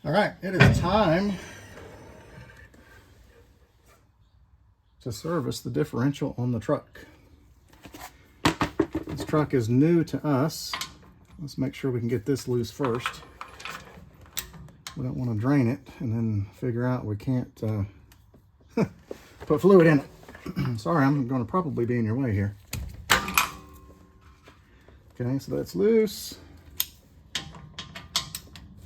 All right, it is time to service the differential on the truck. This truck is new to us. Let's make sure we can get this loose first. We don't want to drain it and then figure out we can't put fluid in it. Sorry, I'm going to probably be in your way here. Okay, so that's loose.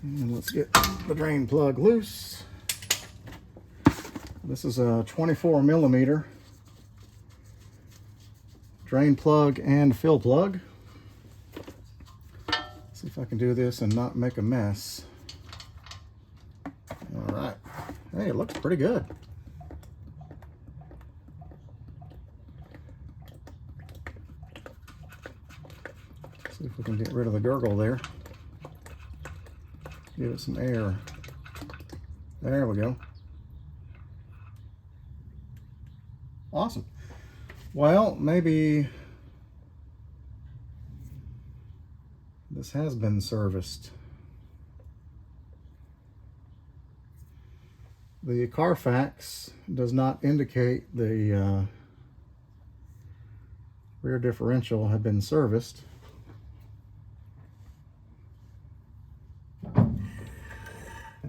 And let's get the drain plug loose. This is a 24 millimeter drain plug and fill plug. See if I can do this and not make a mess. All right. Hey, it looks pretty good. See if we can get rid of the gurgle there. Give it some air. There we go. Awesome. Well, maybe this has been serviced. The Carfax does not indicate the rear differential had been serviced.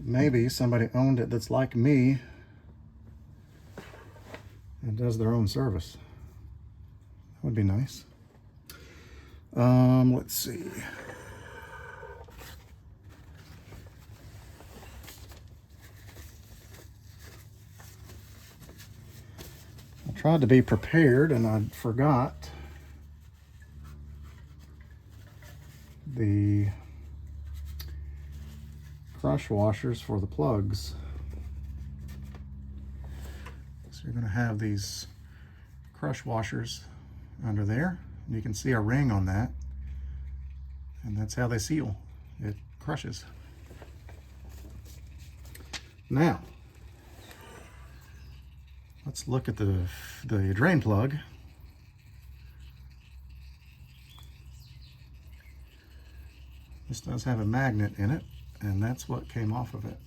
Maybe somebody owned it that's like me and does their own service. That would be nice. Let's see. I tried to be prepared and I forgot the crush washers for the plugs. So you're going to have these crush washers under there. And you can see a ring on that. And that's how they seal. It crushes. Now, let's look at the drain plug. This does have a magnet in it, and that's what came off of it.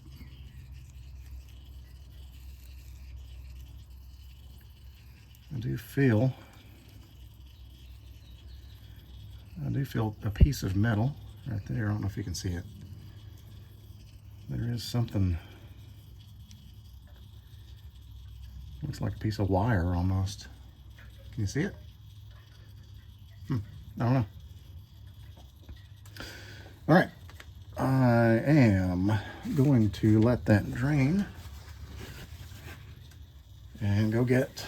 I do feel a piece of metal right there. I don't know if you can see it. There is something, looks like a piece of wire almost. Can you see it? I don't know. All right. I am going to let that drain and go get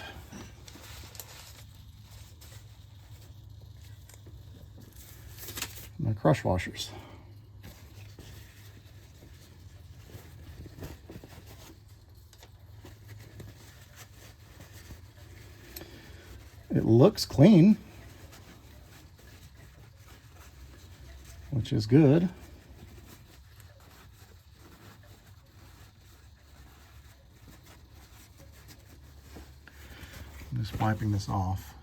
my crush washers. It looks clean, which is good. I'm just wiping this off.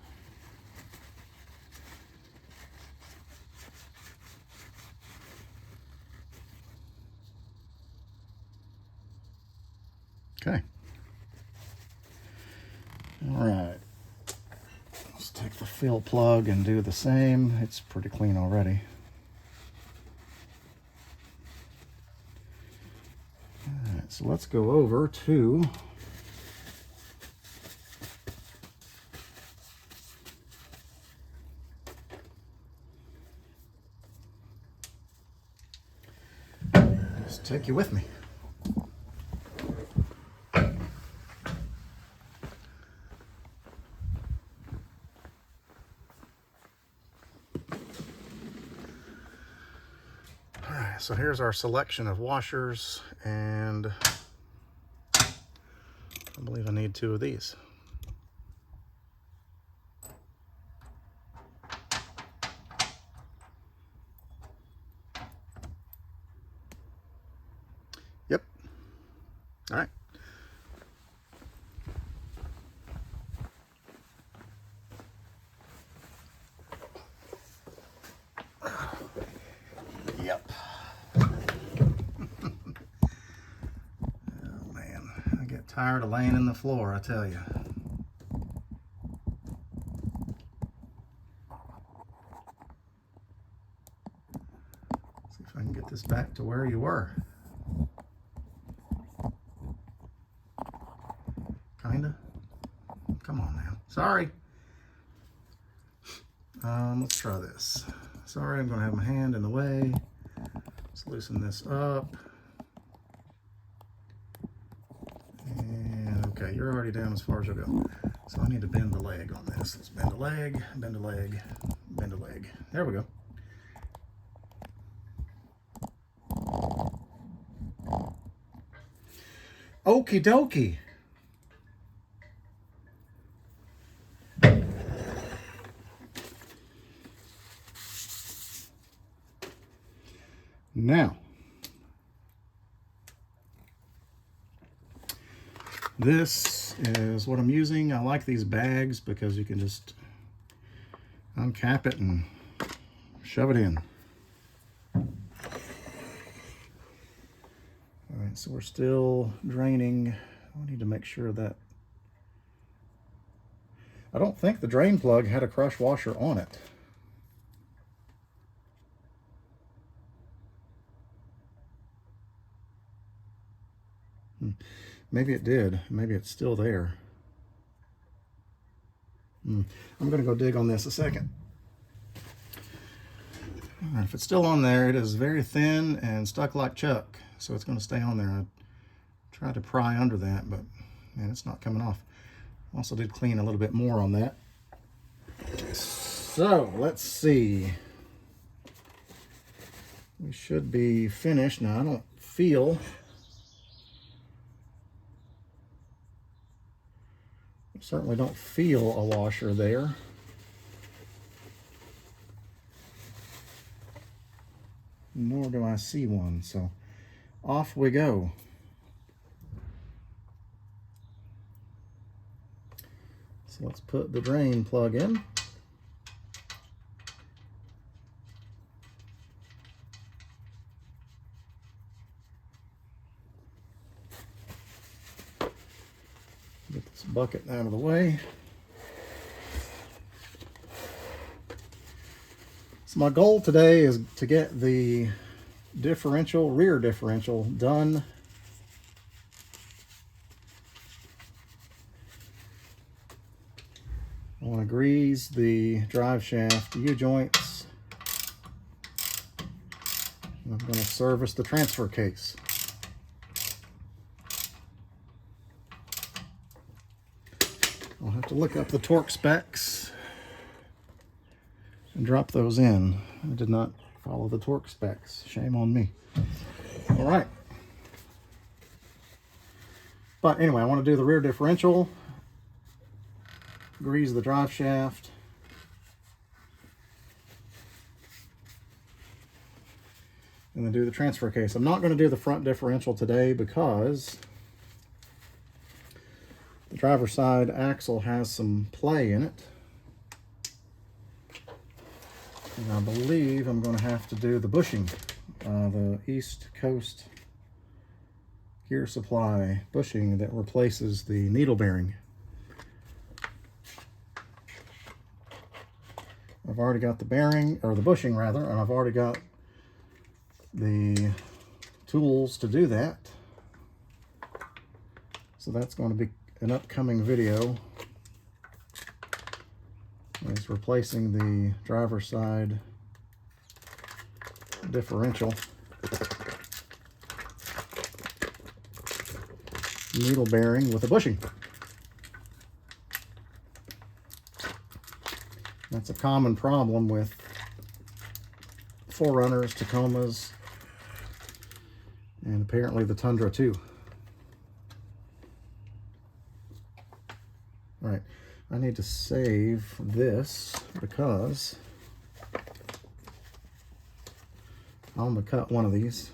Okay. All right. Let's take the fill plug and do the same. It's pretty clean already. All right, so let's go over to just take you with me. So here's our selection of washers, and I believe I need 2 of these. Yep. All right. Yep. tired of laying in the floor, I tell you. See if I can get this back to where you were. Kinda. Come on now. Sorry. Let's try this. Sorry, I'm gonna have my hand in the way. Let's loosen this up. And okay, you're already down as far as you'll go. So I need to bend the leg on this. Let's bend a leg, bend a leg, bend a leg. There we go. Okie dokie. Now, this is what I'm using. I like these bags because you can just uncap it and shove it in. All right, so we're still draining. I need to make sure that... I don't think the drain plug had a crush washer on it. Maybe it did. Maybe it's still there. I'm going to go dig on this a second. All right, if it's still on there, it is very thin and stuck like Chuck, so it's going to stay on there. I tried to pry under that, but man, it's not coming off. Also did clean a little bit more on that. So let's see. We should be finished. Now I don't feel... Certainly don't feel a washer there. Nor do I see one, so off we go. So let's put the drain plug in. Get this bucket out of the way. So my goal today is to get the differential, rear differential done. I want to grease the drive shaft U-joints. I'm going to service the transfer case. I'll have to look up the torque specs and drop those in. I did not follow the torque specs. Shame on me. All right. But anyway, I want to do the rear differential, grease the drive shaft, and then do the transfer case. I'm not going to do the front differential today because the driver's side axle has some play in it. And I believe I'm going to have to do the bushing, the East Coast gear supply bushing that replaces the needle bearing. I've already got the bearing, or the bushing rather, and I've already got the tools to do that. So that's going to be an upcoming video. It's replacing the driver's side differential needle bearing with a bushing. That's a common problem with 4Runners, Tacomas, and apparently the Tundra too. All right, I need to save this because I'm going to cut one of these.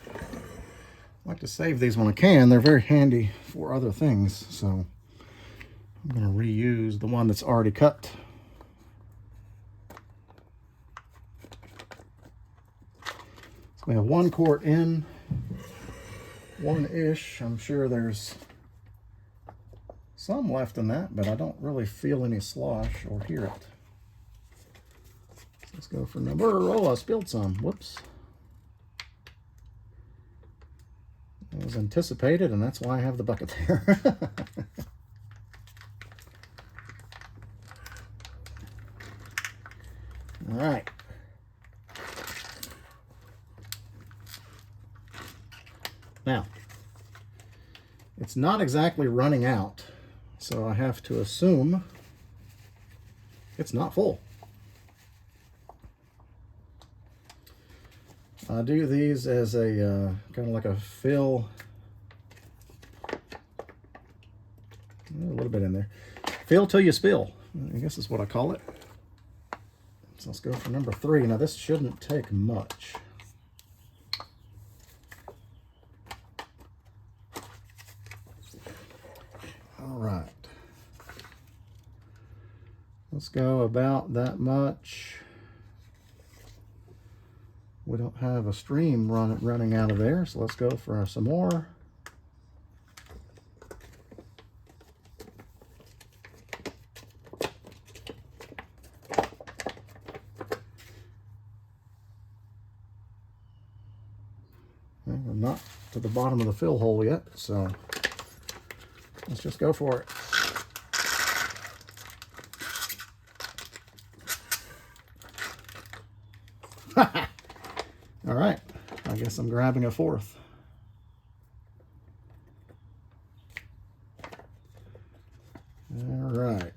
I like to save these when I can. They're very handy for other things, so I'm going to reuse the one that's already cut. We have 1 quart in, 1-ish. I'm sure there's some left in that, but I don't really feel any slosh or hear it. Let's go for number, oh, I spilled some, whoops. It was anticipated, and that's why I have the bucket there. All right. Now, it's not exactly running out, so I have to assume it's not full. I do these as a kind of like a fill, a little bit in there. Fill till you spill, I guess is what I call it. So let's go for number 3. Now this shouldn't take much. All right. Let's go about that much. We don't have a stream running out of there, so let's go for some more. Well, we're not to the bottom of the fill hole yet, so let's just go for it. All right, I guess I'm grabbing a 4th. All right.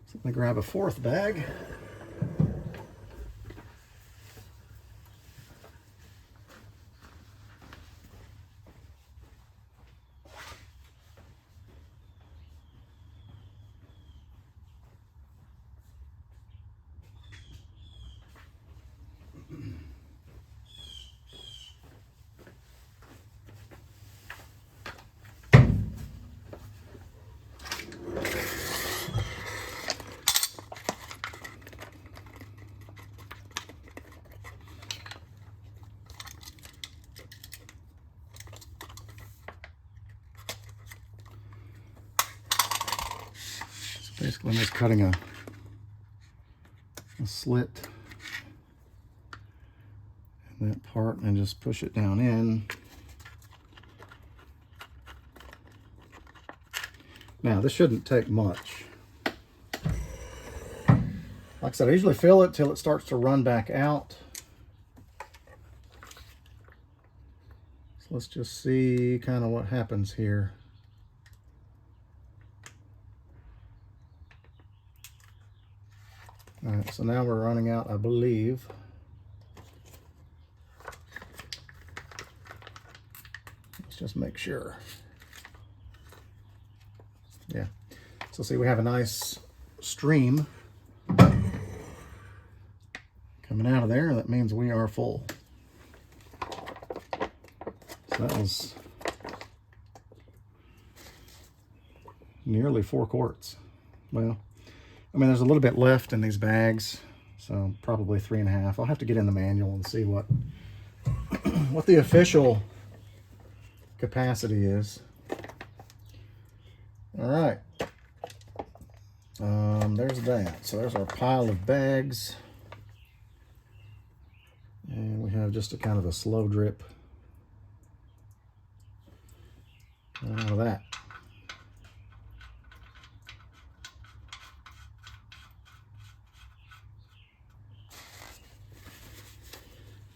So let me grab a 4th bag. Basically, I'm just cutting a slit in that part and just push it down in. Now, this shouldn't take much. Like I said, I usually fill it till it starts to run back out. So let's just see kind of what happens here. All right, so now we're running out, I believe. Let's just make sure. Yeah. So see, we have a nice stream coming out of there. That means we are full. So that was nearly 4 quarts. Well, I mean, there's a little bit left in these bags, so probably 3.5. I'll have to get in the manual and see what what the official capacity is. All right. There's that. So there's our pile of bags. And we have just a kind of a slow drip out of that.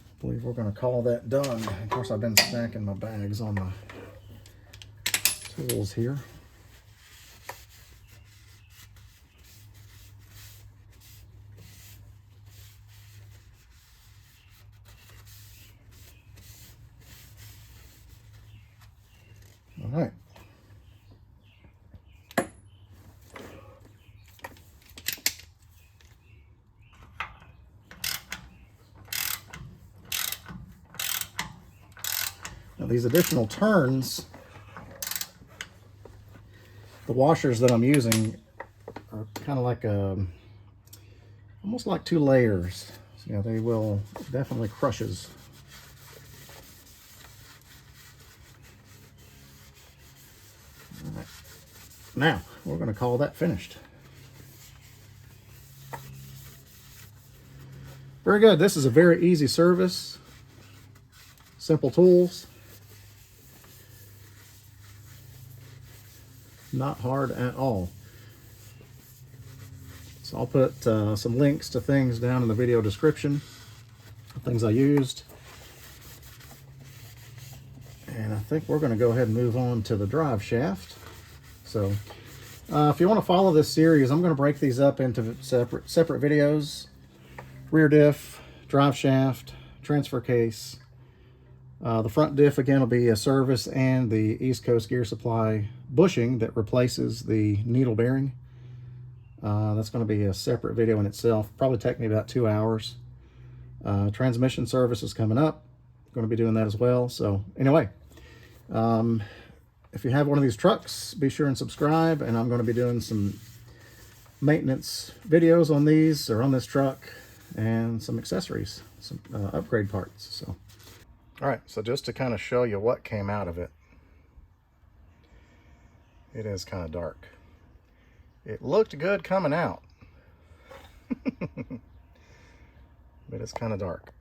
I believe we're going to call that done. Of course, I've been stacking my bags on my tools here. All right. Now these additional turns, the washers that I'm using are kind of like almost like 2 layers. So, yeah, they will definitely crushes. All right. Now we're going to call that finished. Very good. This is a very easy service. Simple tools. Not hard at all. So I'll put some links to things down in the video description, things I used. And I think we're going to go ahead and move on to the drive shaft. So if you want to follow this series, I'm going to break these up into separate videos. Rear diff, drive shaft, transfer case. The front diff again will be a service and the East Coast Gear Supply bushing that replaces the needle bearing. That's going to be a separate video in itself. Probably take me about 2 hours. Transmission service is coming up. Going to be doing that as well. So anyway, if you have one of these trucks, be sure and subscribe. And I'm going to be doing some maintenance videos on these or on this truck and some accessories, some upgrade parts. So, all right. So just to kind of show you what came out of it, it is kind of dark. It looked good coming out, but it's kind of dark.